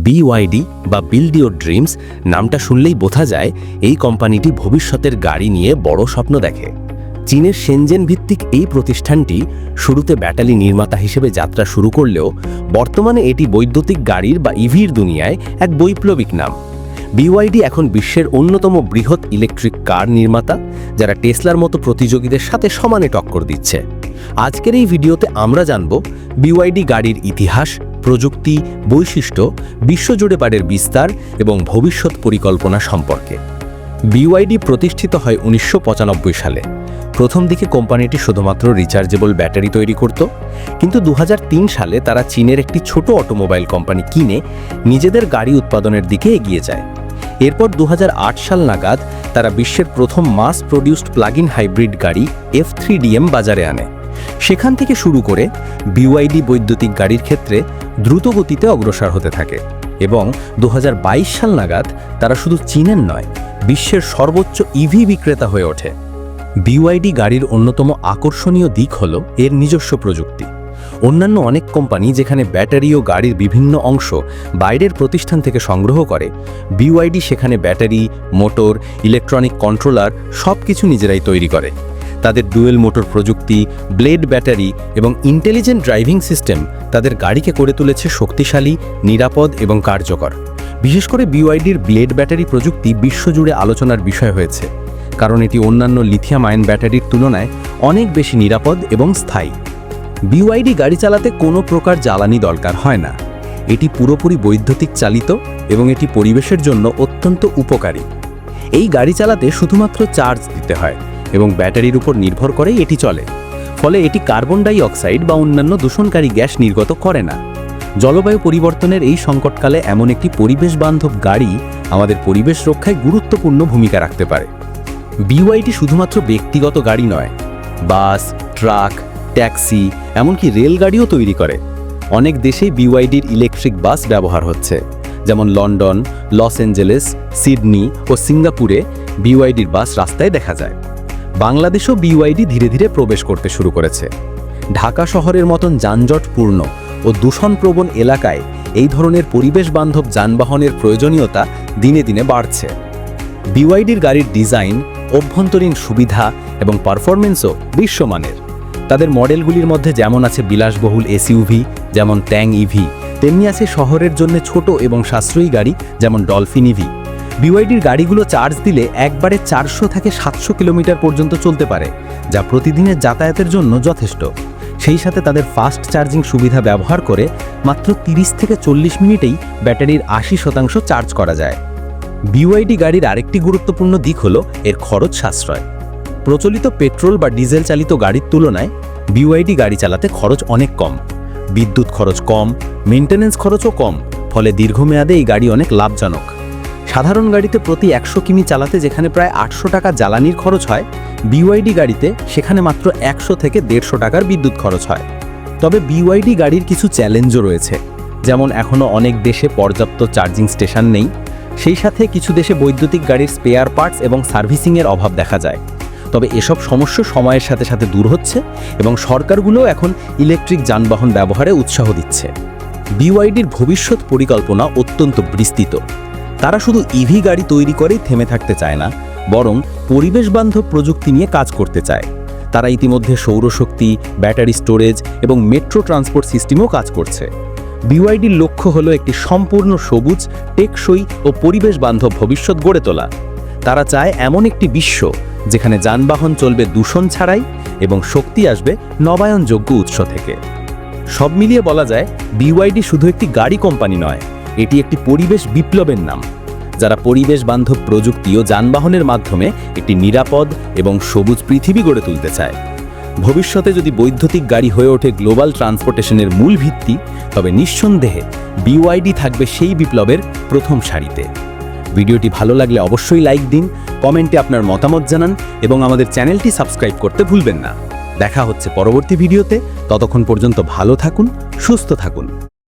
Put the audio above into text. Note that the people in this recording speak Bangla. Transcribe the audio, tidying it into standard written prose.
BYD বা বিল্ড ইওর ড্রিমস নামটা শুনলেই বোঝা যায় এই কোম্পানিটি ভবিষ্যতের গাড়ি নিয়ে বড় স্বপ্ন দেখে। চীনের শেনজেন ভিত্তিক এই প্রতিষ্ঠানটি শুরুতে ব্যাটারি নির্মাতা হিসেবে যাত্রা শুরু করলেও বর্তমানে এটি বৈদ্যুতিক গাড়ির বা ইভির দুনিয়ায় এক বৈপ্লবিক নাম। BYD এখন বিশ্বের অন্যতম বৃহৎ ইলেকট্রিক কার নির্মাতা, যারা টেসলার মতো প্রতিযোগীদের সাথে সমানে টক্কর দিচ্ছে। আজকের এই ভিডিওতে আমরা জানব BYD গাড়ির ইতিহাস, প্রযুক্তি, বৈশিষ্ট্য, বিশ্বজুড়ে বাড়ির বিস্তার এবং ভবিষ্যৎ পরিকল্পনা সম্পর্কে। BYD প্রতিষ্ঠিত হয় 1995 সালে। প্রথম দিকে কোম্পানিটি শুধুমাত্র রিচার্জেবল ব্যাটারি তৈরি করত, কিন্তু 2003 সালে তারা চীনের একটি ছোট অটোমোবাইল কোম্পানি কিনে নিজেদের গাড়ি উৎপাদনের দিকে এগিয়ে যায়। এরপর 2008 সাল নাগাদ তারা বিশ্বের প্রথম মাস প্রডিউসড প্লাগ ইন হাইব্রিড গাড়ি F3DM বাজারে আনে। সেখান থেকে শুরু করে BYD বৈদ্যুতিক গাড়ির ক্ষেত্রে দ্রুত গতিতে অগ্রসর হতে থাকে এবং 2022 সাল নাগাদ তারা শুধু চীনের নয়, বিশ্বের সর্বোচ্চ ইভি বিক্রেতা হয়ে ওঠে। BYD গাড়ির অন্যতম আকর্ষণীয় দিক হল এর নিজস্ব প্রযুক্তি। অন্যান্য অনেক কোম্পানি যেখানে ব্যাটারি ও গাড়ির বিভিন্ন অংশ বাইরের প্রতিষ্ঠান থেকে সংগ্রহ করে, BYD সেখানে ব্যাটারি, মোটর, ইলেকট্রনিক কন্ট্রোলার সবকিছু নিজেরাই তৈরি করে। তাদের ডুয়েল মোটর প্রযুক্তি, ব্লেড ব্যাটারি এবং ইন্টেলিজেন্ট ড্রাইভিং সিস্টেম তাদের গাড়িকে করে তুলেছে শক্তিশালী, নিরাপদ এবং কার্যকর। বিশেষ করে BYDর ব্লেড ব্যাটারি প্রযুক্তি বিশ্বজুড়ে আলোচনার বিষয় হয়েছে, কারণ এটি অন্যান্য লিথিয়াম আয়ন ব্যাটারির তুলনায় অনেক বেশি নিরাপদ এবং স্থায়ী। BYD গাড়ি চালাতে কোনো প্রকার জ্বালানি দরকার হয় না। এটি পুরোপুরি বৈদ্যুতিক চালিত এবং এটি পরিবেশের জন্য অত্যন্ত উপকারী। এই গাড়ি চালাতে শুধুমাত্র চার্জ দিতে হয় এবং ব্যাটারির উপর নির্ভর করেই এটি চলে, ফলে এটি কার্বন ডাই অক্সাইড বা অন্যান্য দূষণকারী গ্যাস নির্গত করে না। জলবায়ু পরিবর্তনের এই সংকটকালে এমন একটি পরিবেশ বান্ধব গাড়ি আমাদের পরিবেশ রক্ষায় গুরুত্বপূর্ণ ভূমিকা রাখতে পারে। BYD শুধুমাত্র ব্যক্তিগত গাড়ি নয়, বাস, ট্রাক, ট্যাক্সি, এমনকি রেলগাড়িও তৈরি করে। অনেক দেশেই BYDর ইলেকট্রিক বাস ব্যবহার হচ্ছে, যেমন লন্ডন, লস অ্যাঞ্জেলেস, সিডনি ও সিঙ্গাপুরে BYDর বাস রাস্তায় দেখা যায়। বাংলাদেশও BYD ধীরে ধীরে প্রবেশ করতে শুরু করেছে। ঢাকা শহরের মতন যানজটপূর্ণ ও দূষণপ্রবণ এলাকায় এই ধরনের পরিবেশ বান্ধব যানবাহনের প্রয়োজনীয়তা দিনে দিনে বাড়ছে। BYDর গাড়ির ডিজাইন, অভ্যন্তরীণ সুবিধা এবং পারফরমেন্সও বিশ্বমানের। তাদের মডেলগুলির মধ্যে যেমন আছে বিলাসবহুল SUV যেমন ট্যাং ইভি, তেমনি আছে শহরের জন্য ছোট এবং সাশ্রয়ী গাড়ি যেমন ডলফিন ইভি। BYDর গাড়িগুলো চার্জ দিলে একবারে 400 থেকে 700 কিলোমিটার পর্যন্ত চলতে পারে, যা প্রতিদিনের যাতায়াতের জন্য যথেষ্ট। সেই সাথে তাদের ফাস্ট চার্জিং সুবিধা ব্যবহার করে মাত্র 30 থেকে 40 মিনিটেই ব্যাটারির 80% চার্জ করা যায়। BYD গাড়ির আরেকটি গুরুত্বপূর্ণ দিক হল এর খরচ সাশ্রয়। প্রচলিত পেট্রোল বা ডিজেল চালিত গাড়ির তুলনায় BYD গাড়ি চালাতে খরচ অনেক কম। বিদ্যুৎ খরচ কম, মেইনটেনেন্স খরচও কম, ফলে দীর্ঘমেয়াদে এই গাড়ি অনেক লাভজনক। সাধারণ গাড়িতে প্রতি 100 কিমি চালাতে যেখানে প্রায় 800 টাকা জ্বালানির খরচ হয়, BYD গাড়িতে সেখানে মাত্র 100 থেকে 150 টাকার বিদ্যুৎ খরচ হয়। তবে BYD গাড়ির কিছু চ্যালেঞ্জও রয়েছে, যেমন এখনও অনেক দেশে পর্যাপ্ত চার্জিং স্টেশন নেই। সেই সাথে কিছু দেশে বৈদ্যুতিক গাড়ির স্পেয়ার পার্টস এবং সার্ভিসিংয়ের অভাব দেখা যায়। তবে এসব সমস্যা সময়ের সাথে সাথে দূর হচ্ছে এবং সরকারগুলোও এখন ইলেকট্রিক যানবাহন ব্যবহারে উৎসাহ দিচ্ছে। BYDর ভবিষ্যৎ পরিকল্পনা অত্যন্ত বিস্তৃত। তারা শুধু ইভি গাড়ি তৈরি করেই থেমে থাকতে চায় না, বরং পরিবেশ বান্ধব প্রযুক্তি নিয়ে কাজ করতে চায়। তারা ইতিমধ্যে সৌরশক্তি, ব্যাটারি স্টোরেজ এবং মেট্রো ট্রান্সপোর্ট সিস্টেমেও কাজ করছে। BYDর লক্ষ্য হলো একটি সম্পূর্ণ সবুজ, টেকসই ও পরিবেশ বান্ধব ভবিষ্যৎ গড়ে তোলা। তারা চায় এমন একটি বিশ্ব যেখানে যানবাহন চলবে দূষণ ছাড়াই এবং শক্তি আসবে নবায়নযোগ্য উৎস থেকে। সব মিলিয়ে বলা যায় BYD শুধু একটি গাড়ি কোম্পানি নয়, এটি একটি পরিবেশ বিপ্লবের নাম, যারা পরিবেশ বান্ধব প্রযুক্তি ও যানবাহনের মাধ্যমে একটি নিরাপদ এবং সবুজ পৃথিবী গড়ে তুলতে চায়। ভবিষ্যতে যদি বৈদ্যুতিক গাড়ি হয়ে ওঠে গ্লোবাল ট্রান্সপোর্টেশনের মূল ভিত্তি, তবে নিঃসন্দেহে BYD থাকবে সেই বিপ্লবের প্রথম সারিতে। ভিডিওটি ভালো লাগলে অবশ্যই লাইক দিন, কমেন্টে আপনার মতামত জানান এবং আমাদের চ্যানেলটি সাবস্ক্রাইব করতে ভুলবেন না। দেখা হচ্ছে পরবর্তী ভিডিওতে। ততক্ষণ পর্যন্ত ভালো থাকুন, সুস্থ থাকুন।